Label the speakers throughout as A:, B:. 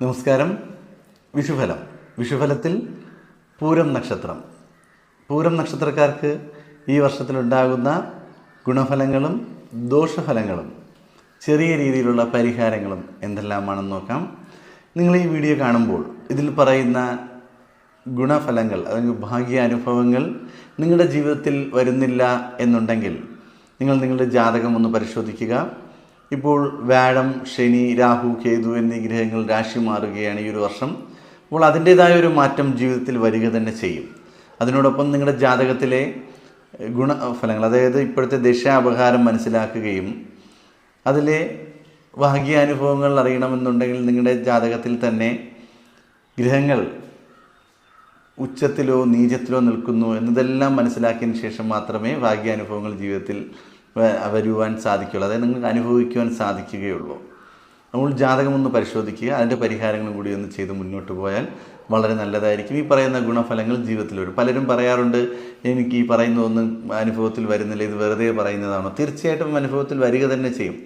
A: നമസ്കാരം. വിഷുഫലത്തിൽ പൂരം നക്ഷത്രം. പൂരം നക്ഷത്രക്കാർക്ക് ഈ വർഷത്തിലുണ്ടാകുന്ന ഗുണഫലങ്ങളും ദോഷഫലങ്ങളും ചെറിയ രീതിയിലുള്ള പരിഹാരങ്ങളും എന്തെല്ലാമാണെന്ന് നോക്കാം. നിങ്ങൾ ഈ വീഡിയോ കാണുമ്പോൾ ഇതിൽ പറയുന്ന ഗുണഫലങ്ങൾ അല്ലെങ്കിൽ ഭാഗ്യാനുഭവങ്ങൾ നിങ്ങളുടെ ജീവിതത്തിൽ വരുന്നില്ല എന്നുണ്ടെങ്കിൽ നിങ്ങൾ നിങ്ങളുടെ ജാതകം ഒന്ന് പരിശോധിക്കുക. ഇപ്പോൾ വ്യാഴം, ശനി, രാഹു, കേതു എന്നീ ഗ്രഹങ്ങൾ രാശി മാറുകയാണ് ഈ ഒരു വർഷം. അപ്പോൾ അതിൻ്റേതായ ഒരു മാറ്റം ജീവിതത്തിൽ വരിക തന്നെ ചെയ്യും. അതിനോടൊപ്പം നിങ്ങളുടെ ജാതകത്തിലെ ഗുണഫലങ്ങൾ, അതായത് ഇപ്പോഴത്തെ ദശാപഹാരം മനസ്സിലാക്കുകയും അതിലെ ഭാഗ്യാനുഭവങ്ങൾ അറിയണമെന്നുണ്ടെങ്കിൽ നിങ്ങളുടെ ജാതകത്തിൽ തന്നെ ഗ്രഹങ്ങൾ ഉച്ചത്തിലോ നീചത്തിലോ നിൽക്കുന്നു എന്നതെല്ലാം മനസ്സിലാക്കിയതിന് ശേഷം മാത്രമേ ഭാഗ്യാനുഭവങ്ങൾ ജീവിതത്തിൽ വരുവാൻ സാധിക്കുകയുള്ളൂ, അതായത് നിങ്ങൾക്ക് അനുഭവിക്കുവാൻ സാധിക്കുകയുള്ളൂ. നമ്മൾ ജാതകം ഒന്ന് പരിശോധിക്കുക, അതിൻ്റെ പരിഹാരങ്ങളും കൂടി ഒന്ന് ചെയ്ത് മുന്നോട്ട് പോയാൽ വളരെ നല്ലതായിരിക്കും. ഈ പറയുന്ന ഗുണഫലങ്ങൾ ജീവിതത്തിൽ വരും. പലരും പറയാറുണ്ട്, എനിക്ക് ഈ പറയുന്നതൊന്നും അനുഭവത്തിൽ വരുന്നില്ല, ഇത് വെറുതെ പറയുന്നതാണോ? തീർച്ചയായിട്ടും അനുഭവത്തിൽ വരിക തന്നെ ചെയ്യും.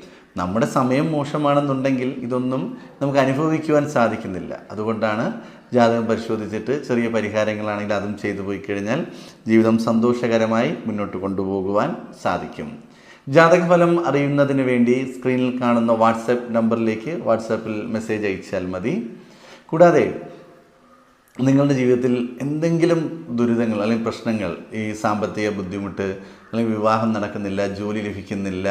A: നമ്മുടെ സമയം മോശമാണെന്നുണ്ടെങ്കിൽ ഇതൊന്നും നമുക്ക് അനുഭവിക്കുവാൻ സാധിക്കുന്നില്ല. അതുകൊണ്ടാണ് ജാതകം പരിശോധിച്ചിട്ട് ചെറിയ പരിഹാരങ്ങളാണെങ്കിൽ അതും ചെയ്തു പോയി കഴിഞ്ഞാൽ ജീവിതം സന്തോഷകരമായി മുന്നോട്ട് കൊണ്ടുപോകുവാൻ സാധിക്കും. ജാതകഫലം അറിയുന്നതിന് വേണ്ടി സ്ക്രീനിൽ കാണുന്ന വാട്സാപ്പ് നമ്പറിലേക്ക് വാട്സാപ്പിൽ മെസ്സേജ് അയച്ചാൽ മതി. കൂടാതെ നിങ്ങളുടെ ജീവിതത്തിൽ എന്തെങ്കിലും ദുരിതങ്ങൾ അല്ലെങ്കിൽ പ്രശ്നങ്ങൾ, ഈ സാമ്പത്തിക ബുദ്ധിമുട്ട് അല്ലെങ്കിൽ വിവാഹം നടക്കുന്നില്ല, ജോലി ലഭിക്കുന്നില്ല,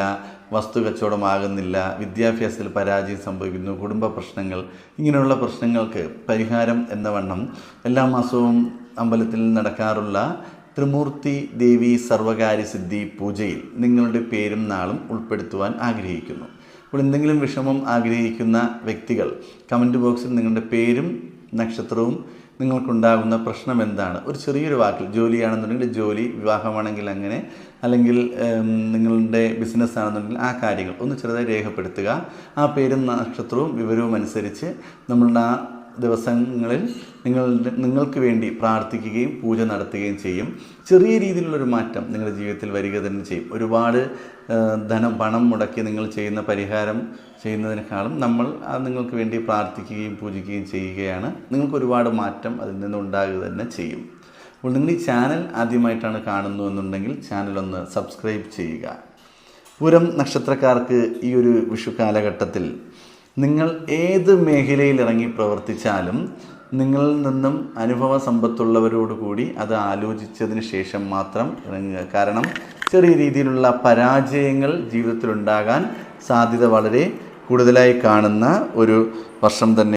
A: വസ്തു കച്ചവടമാകുന്നില്ല, വിദ്യാഭ്യാസത്തിൽ പരാജയം സംഭവിക്കുന്നു, കുടുംബ പ്രശ്നങ്ങൾ, ഇങ്ങനെയുള്ള പ്രശ്നങ്ങൾക്ക് പരിഹാരം എന്ന വണ്ണം എല്ലാ മാസവും അമ്പലത്തിൽ നടക്കാറുള്ള ത്രിമൂർത്തി ദേവി സർവകാര്യസിദ്ധി പൂജയിൽ നിങ്ങളുടെ പേരും നാളും ഉൾപ്പെടുത്തുവാൻ ആഗ്രഹിക്കുന്നു. അപ്പോൾ എന്തെങ്കിലും വിഷമം ആഗ്രഹിക്കുന്ന വ്യക്തികൾ കമൻറ്റ് ബോക്സിൽ നിങ്ങളുടെ പേരും നക്ഷത്രവും നിങ്ങൾക്കുണ്ടാകുന്ന പ്രശ്നം എന്താണ്, ഒരു ചെറിയൊരു വാക്കിൽ, ജോലിയാണെന്നുണ്ടെങ്കിൽ ജോലി, വിവാഹമാണെങ്കിൽ അങ്ങനെ, അല്ലെങ്കിൽ നിങ്ങളുടെ ബിസിനസ് ആണെന്നുണ്ടെങ്കിൽ ആ കാര്യങ്ങൾ ഒന്ന് ചെറുതായി രേഖപ്പെടുത്തുക. ആ പേരും നക്ഷത്രവും വിവരവും അനുസരിച്ച് നമ്മളുടെ ആ ദിവസങ്ങളിൽ നിങ്ങൾക്ക് വേണ്ടി പ്രാർത്ഥിക്കുകയും പൂജ നടത്തുകയും ചെയ്യും. ചെറിയ രീതിയിലുള്ളൊരു മാറ്റം നിങ്ങളുടെ ജീവിതത്തിൽ വരിക തന്നെ ചെയ്യും. ഒരുപാട് പണം മുടക്കി നിങ്ങൾ ചെയ്യുന്ന പരിഹാരം ചെയ്യുന്നതിനേക്കാളും നമ്മൾ നിങ്ങൾക്ക് വേണ്ടി പ്രാർത്ഥിക്കുകയും പൂജിക്കുകയും ചെയ്യുകയാണ്. നിങ്ങൾക്ക് ഒരുപാട് മാറ്റം അതിൽ നിന്നുണ്ടാകുക തന്നെ ചെയ്യും. അപ്പോൾ നിങ്ങൾ ഈ ചാനൽ ആദ്യമായിട്ടാണ് കാണുന്നതെന്നുണ്ടെങ്കിൽ ചാനലൊന്ന് സബ്സ്ക്രൈബ് ചെയ്യുക. പൂരം നക്ഷത്രക്കാർക്ക് ഈ ഒരു വിഷു കാലഘട്ടത്തിൽ നിങ്ങൾ ഏത് മേഖലയിൽ ഇറങ്ങി പ്രവർത്തിച്ചാലും നിങ്ങളിൽ നിന്നും അനുഭവ സമ്പത്തുള്ളവരോടുകൂടി അത് ആലോചിച്ചതിന് ശേഷം മാത്രം ഇറങ്ങുക. കാരണം ചെറിയ രീതിയിലുള്ള പരാജയങ്ങൾ ജീവിതത്തിലുണ്ടാകാൻ സാധ്യത വളരെ കൂടുതലായി കാണുന്ന ഒരു വർഷം തന്നെ